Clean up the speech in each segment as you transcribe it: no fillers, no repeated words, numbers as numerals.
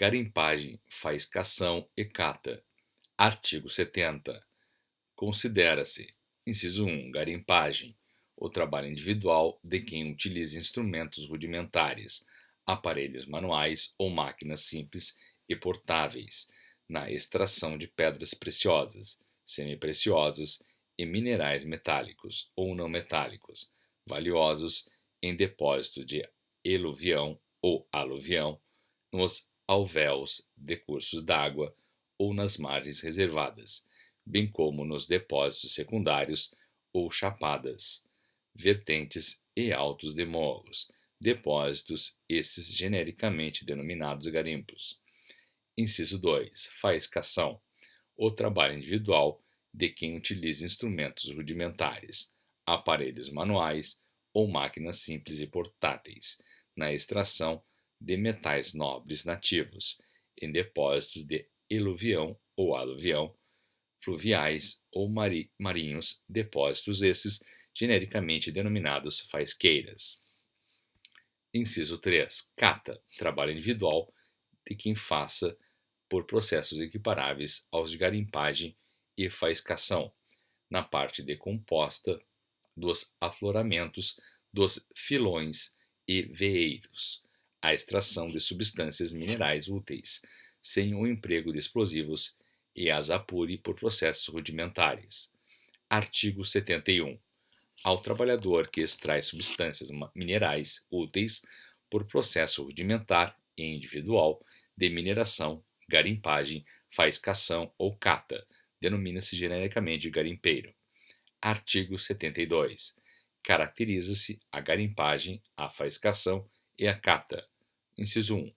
Garimpagem, faiscação e cata. Artigo 70. Considera-se: inciso 1. Garimpagem: o trabalho individual de quem utiliza instrumentos rudimentares, aparelhos manuais ou máquinas simples e portáteis, na extração de pedras preciosas, semipreciosas e minerais metálicos ou não metálicos, valiosos em depósitos de eluvião ou aluvião, nos alvéolos de cursos d'água ou nas margens reservadas, bem como nos depósitos secundários ou chapadas, vertentes e altos de morros, depósitos esses genericamente denominados garimpos. Inciso 2. Faiscação: o trabalho individual de quem utiliza instrumentos rudimentares, aparelhos manuais ou máquinas simples e portáteis, na extração de metais nobres nativos, em depósitos de eluvião ou aluvião, fluviais ou marinhos, depósitos esses genericamente denominados faisqueiras. Inciso 3. Cata: trabalho individual de quem faça por processos equiparáveis aos de garimpagem e faiscação, na parte decomposta dos afloramentos dos filões e veeiros, a extração de substâncias minerais úteis, sem o emprego de explosivos e as apure por processos rudimentares. Artigo 71. Ao trabalhador que extrai substâncias minerais úteis por processo rudimentar e individual de mineração, garimpagem, faiscação ou cata, denomina-se genericamente garimpeiro. Artigo 72. Caracteriza-se a garimpagem, a faiscação e a cata: inciso 1.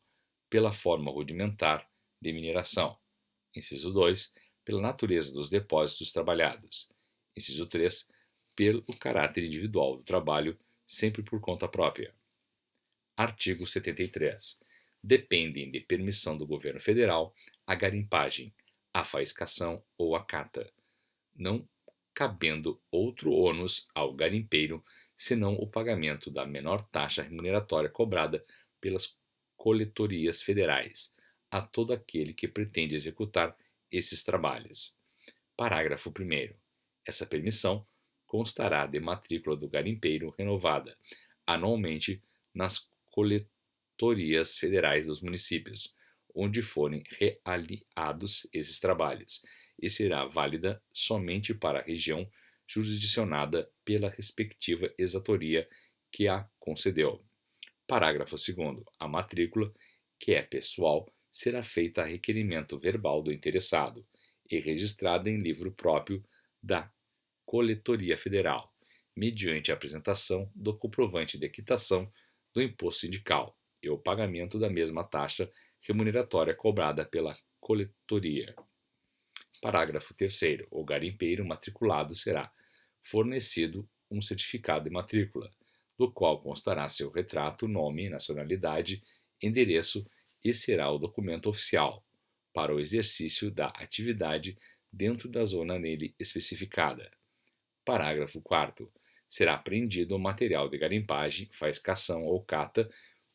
Pela forma rudimentar de mineração. Inciso 2. Pela natureza dos depósitos trabalhados. Inciso 3. Pelo caráter individual do trabalho, sempre por conta própria. Artigo 73. Dependem de permissão do governo federal a garimpagem, a faiscação ou a cata, não cabendo outro ônus ao garimpeiro senão o pagamento da menor taxa remuneratória cobrada pelas coletorias federais a todo aquele que pretende executar esses trabalhos. Parágrafo 1º. Essa permissão constará de matrícula do garimpeiro renovada anualmente nas coletorias federais dos municípios, onde forem realizados esses trabalhos, e será válida somente para a região jurisdicionada pela respectiva exatoria que a concedeu. Parágrafo 2º. A matrícula, que é pessoal, será feita a requerimento verbal do interessado e registrada em livro próprio da Coletoria Federal, mediante a apresentação do comprovante de quitação do imposto sindical e o pagamento da mesma taxa remuneratória cobrada pela coletoria. Parágrafo 3º. O garimpeiro matriculado será fornecido um certificado de matrícula, do qual constará seu retrato, nome, nacionalidade, endereço e será o documento oficial para o exercício da atividade dentro da zona nele especificada. Parágrafo 4º. Será apreendido o material de garimpagem, faiscação ou cata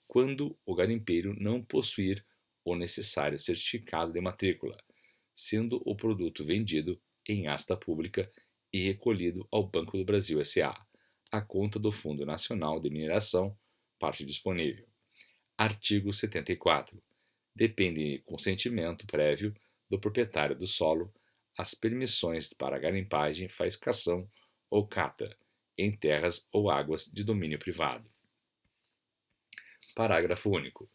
quando o garimpeiro não possuir o necessário certificado de matrícula, sendo o produto vendido em asta pública e recolhido ao Banco do Brasil S.A., a conta do Fundo Nacional de Mineração, parte disponível. Artigo 74. Depende de consentimento prévio do proprietário do solo as permissões para garimpagem, faiscação ou cata em terras ou águas de domínio privado. Parágrafo único.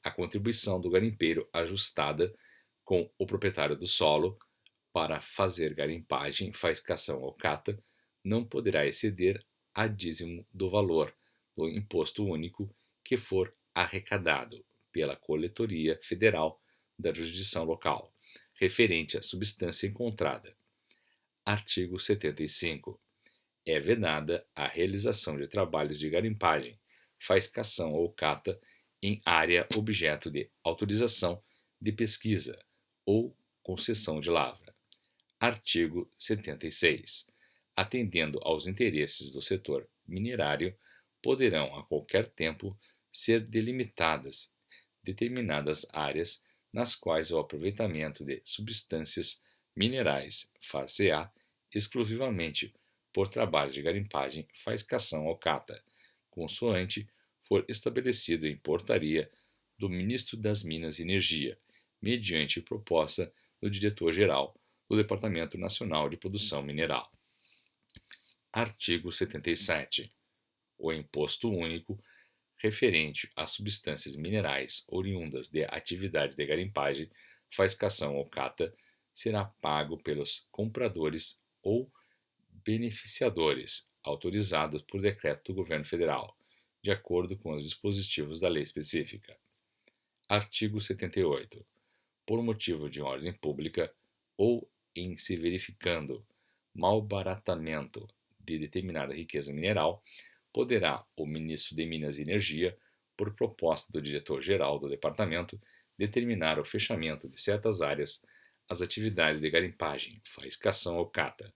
A contribuição do garimpeiro ajustada com o proprietário do solo para fazer garimpagem, faiscação ou cata não poderá exceder a dízimo do valor do imposto único que for arrecadado pela Coletoria Federal da jurisdição local, referente à substância encontrada. Artigo 75. É vedada a realização de trabalhos de garimpagem, faiscação ou cata em área objeto de autorização de pesquisa ou concessão de lavra. Artigo 76. Atendendo aos interesses do setor minerário, poderão a qualquer tempo ser delimitadas determinadas áreas nas quais o aproveitamento de substâncias minerais far-se-á exclusivamente por trabalho de garimpagem, faiscação ou cata, consoante for estabelecido em portaria do Ministro das Minas e Energia, mediante proposta do Diretor-Geral do Departamento Nacional de Produção Mineral. Artigo 77. O Imposto Único referente a substâncias minerais oriundas de atividades de garimpagem, faiscação ou cata será pago pelos compradores ou beneficiadores autorizados por decreto do Governo Federal, de acordo com os dispositivos da lei específica. Artigo 78. Por motivo de ordem pública ou em se verificando malbaratamento de determinada riqueza mineral, poderá o Ministro de Minas e Energia, por proposta do Diretor-Geral do Departamento, determinar o fechamento de certas áreas às atividades de garimpagem, faiscação ou cata,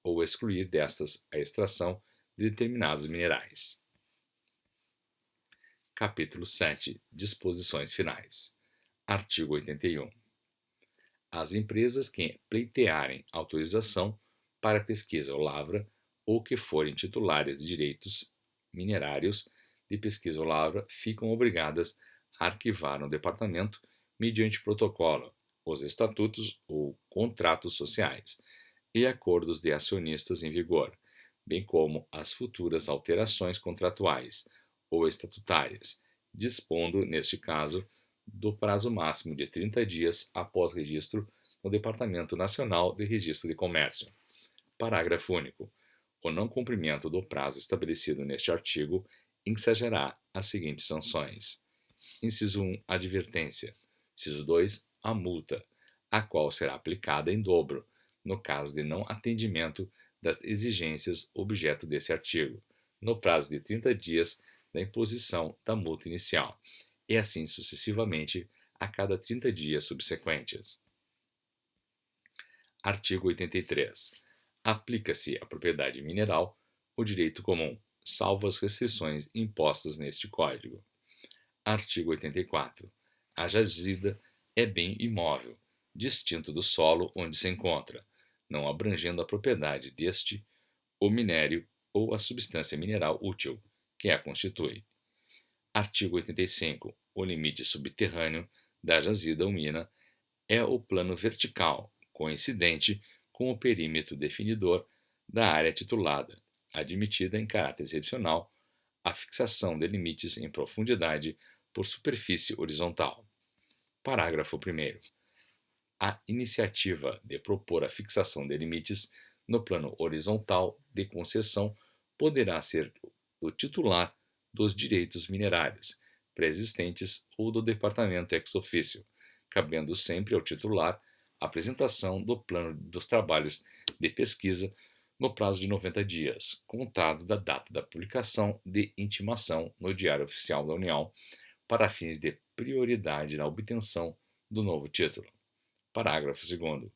ou excluir destas a extração de determinados minerais. Capítulo 7. Disposições finais. Artigo 81. As empresas que pleitearem autorização para pesquisa ou lavra ou que forem titulares de direitos minerários de pesquisa ou lavra ficam obrigadas a arquivar no departamento, mediante protocolo, os estatutos ou contratos sociais e acordos de acionistas em vigor, bem como as futuras alterações contratuais ou estatutárias, dispondo, neste caso, do prazo máximo de 30 dias após registro no Departamento Nacional de Registro de Comércio. Parágrafo único. O não cumprimento do prazo estabelecido neste artigo ensejará as seguintes sanções. Inciso 1. Advertência. Inciso 2. A multa, a qual será aplicada em dobro, no caso de não atendimento das exigências objeto desse artigo, no prazo de 30 dias da imposição da multa inicial, e assim sucessivamente a cada 30 dias subsequentes. Artigo 83. Aplica-se à propriedade mineral o direito comum, salvo as restrições impostas neste Código. Artigo 84. A jazida é bem imóvel, distinto do solo onde se encontra, não abrangendo a propriedade deste, o minério ou a substância mineral útil que a constitui. Artigo 85. O limite subterrâneo da jazida ou mina é o plano vertical, coincidente com o perímetro definidor da área titulada, admitida em caráter excepcional a fixação de limites em profundidade por superfície horizontal. Parágrafo 1º. A iniciativa de propor a fixação de limites no plano horizontal de concessão poderá ser do titular dos direitos minerários pré-existentes ou do departamento ex officio, cabendo sempre ao titular a apresentação do plano dos trabalhos de pesquisa no prazo de 90 dias, contado da data da publicação de intimação no Diário Oficial da União, para fins de prioridade na obtenção do novo título. Parágrafo 2º.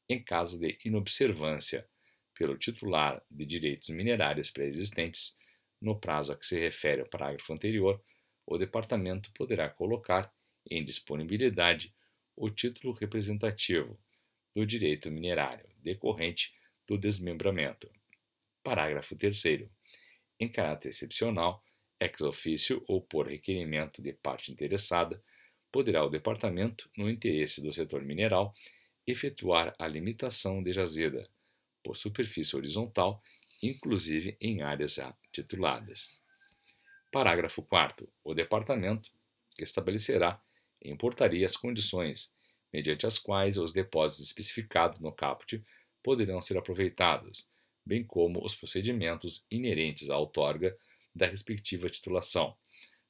Em caso de inobservância pelo titular de direitos minerários pré-existentes, no prazo a que se refere o parágrafo anterior, o Departamento poderá colocar em disponibilidade o título representativo do direito minerário decorrente do desmembramento. Parágrafo 3º. Em caráter excepcional, ex officio ou por requerimento de parte interessada, poderá o Departamento, no interesse do setor mineral, efetuar a limitação de jazida, por superfície horizontal, inclusive em áreas já tituladas. Parágrafo 4º. O Departamento estabelecerá em portaria as condições mediante as quais os depósitos especificados no caput poderão ser aproveitados, bem como os procedimentos inerentes à outorga da respectiva titulação,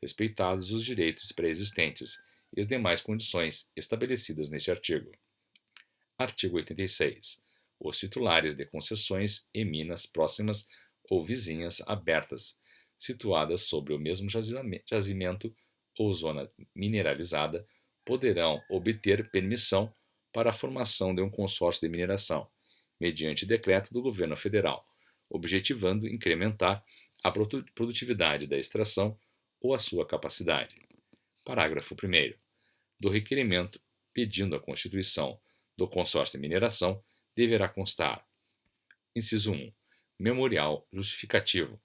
respeitados os direitos pré-existentes e as demais condições estabelecidas neste artigo. Artigo 86. Os titulares de concessões em minas próximas ou vizinhas abertas, situadas sobre o mesmo jazimento ou zona mineralizada, poderão obter permissão para a formação de um consórcio de mineração, mediante decreto do Governo Federal, objetivando incrementar a produtividade da extração ou a sua capacidade. Parágrafo 1º. Do requerimento pedindo a constituição do consórcio de mineração, deverá constar: inciso 1. Memorial justificativo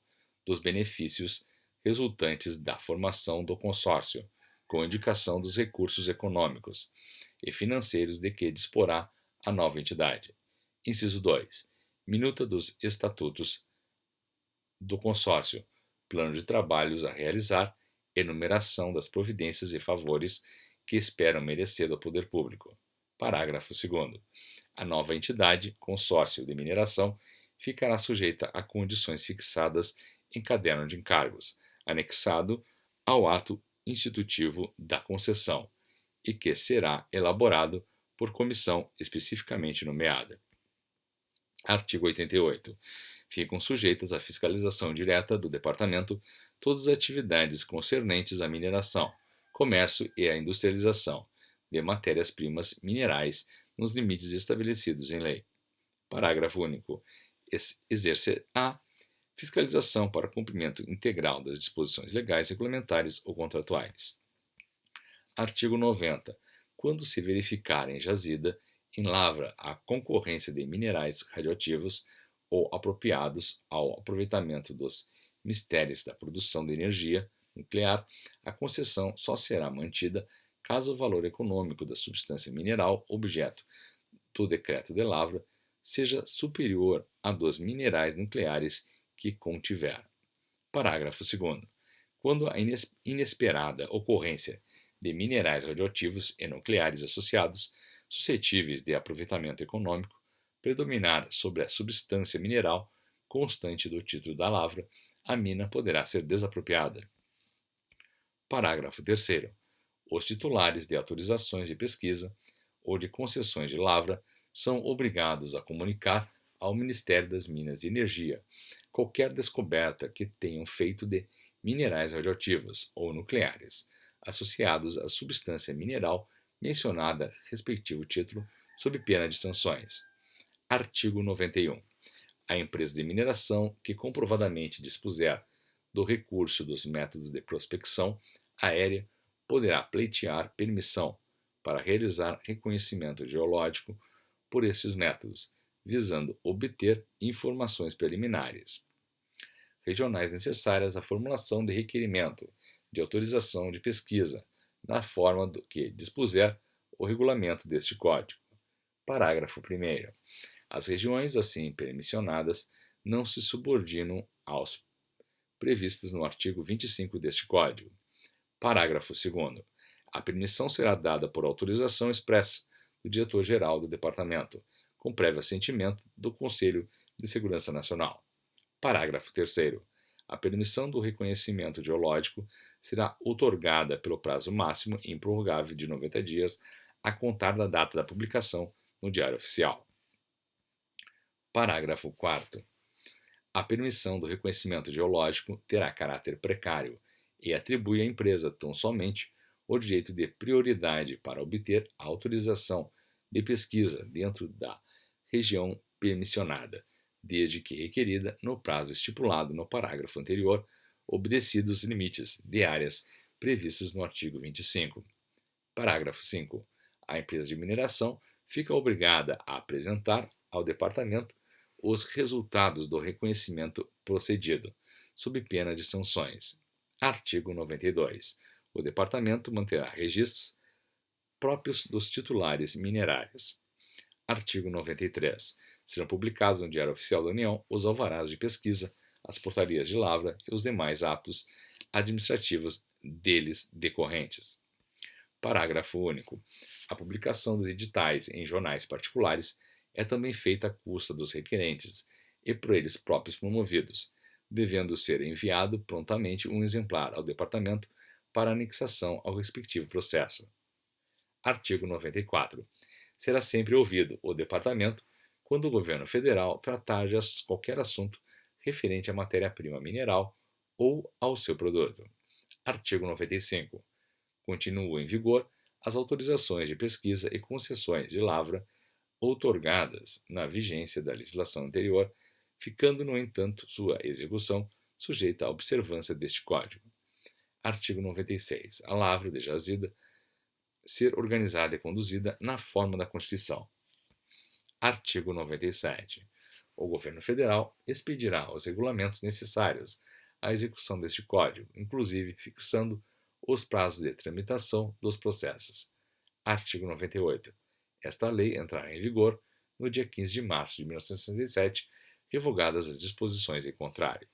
dos benefícios resultantes da formação do consórcio, com indicação dos recursos econômicos e financeiros de que disporá a nova entidade. Inciso 2. Minuta dos estatutos do consórcio, plano de trabalhos a realizar, enumeração das providências e favores que esperam merecer do poder público. Parágrafo 2º. A nova entidade, consórcio de mineração, ficará sujeita a condições fixadas em caderno de encargos, anexado ao ato institutivo da concessão, e que será elaborado por comissão especificamente nomeada. Artigo 88. Ficam sujeitas à fiscalização direta do Departamento todas as atividades concernentes à mineração, comércio e à industrialização de matérias-primas minerais nos limites estabelecidos em lei. Parágrafo único. Exercerá fiscalização para cumprimento integral das disposições legais, regulamentares ou contratuais. Artigo 90. Quando se verificar em jazida, em lavra, a concorrência de minerais radioativos ou apropriados ao aproveitamento dos mistérios da produção de energia nuclear, a concessão só será mantida caso o valor econômico da substância mineral objeto do decreto de lavra seja superior a dos minerais nucleares que contiver. Parágrafo 2º. Quando a inesperada ocorrência de minerais radioativos e nucleares associados, suscetíveis de aproveitamento econômico, predominar sobre a substância mineral constante do título da lavra, a mina poderá ser desapropriada. Parágrafo 3º. Os titulares de autorizações de pesquisa ou de concessões de lavra são obrigados a comunicar ao Ministério das Minas e Energia qualquer descoberta que tenham feito de minerais radioativos ou nucleares, associados à substância mineral mencionada respectivo título, sob pena de sanções. Artigo 91. A empresa de mineração que comprovadamente dispuser do recurso dos métodos de prospecção aérea poderá pleitear permissão para realizar reconhecimento geológico por esses métodos, visando obter informações preliminares regionais necessárias à formulação de requerimento de autorização de pesquisa, na forma do que dispuser o regulamento deste Código. Parágrafo 1º. As regiões assim permissionadas não se subordinam aos previstas no artigo 25 deste Código. Parágrafo 2º. A permissão será dada por autorização expressa do diretor-geral do Departamento, com prévio assentimento do Conselho de Segurança Nacional. Parágrafo 3º. A permissão do reconhecimento geológico será outorgada pelo prazo máximo e improrrogável de 90 dias a contar da data da publicação no Diário Oficial. Parágrafo 4º. A permissão do reconhecimento geológico terá caráter precário e atribui à empresa tão somente o direito de prioridade para obter a autorização de pesquisa dentro da região permissionada, desde que requerida no prazo estipulado no parágrafo anterior, obedecidos os limites de áreas previstos no artigo 25. Parágrafo 5. A empresa de mineração fica obrigada a apresentar ao Departamento os resultados do reconhecimento procedido, sob pena de sanções. Artigo 92. O Departamento manterá registros próprios dos titulares minerários. Artigo 93. Serão publicados no Diário Oficial da União os alvarás de pesquisa, as portarias de lavra e os demais atos administrativos deles decorrentes. Parágrafo único. A publicação dos editais em jornais particulares é também feita à custa dos requerentes e por eles próprios promovidos, devendo ser enviado prontamente um exemplar ao Departamento para anexação ao respectivo processo. Artigo 94. Será sempre ouvido o Departamento quando o Governo Federal tratar de qualquer assunto referente à matéria-prima mineral ou ao seu produto. Artigo 95. Continuam em vigor as autorizações de pesquisa e concessões de lavra outorgadas na vigência da legislação anterior, ficando, no entanto, sua execução sujeita à observância deste Código. Artigo 96. A lavra de jazida ser organizada e conduzida na forma da Constituição. Artigo 97. O Governo Federal expedirá os regulamentos necessários à execução deste Código, inclusive fixando os prazos de tramitação dos processos. Artigo 98. Esta lei entrará em vigor no dia 15 de março de 1967, revogadas as disposições em contrário.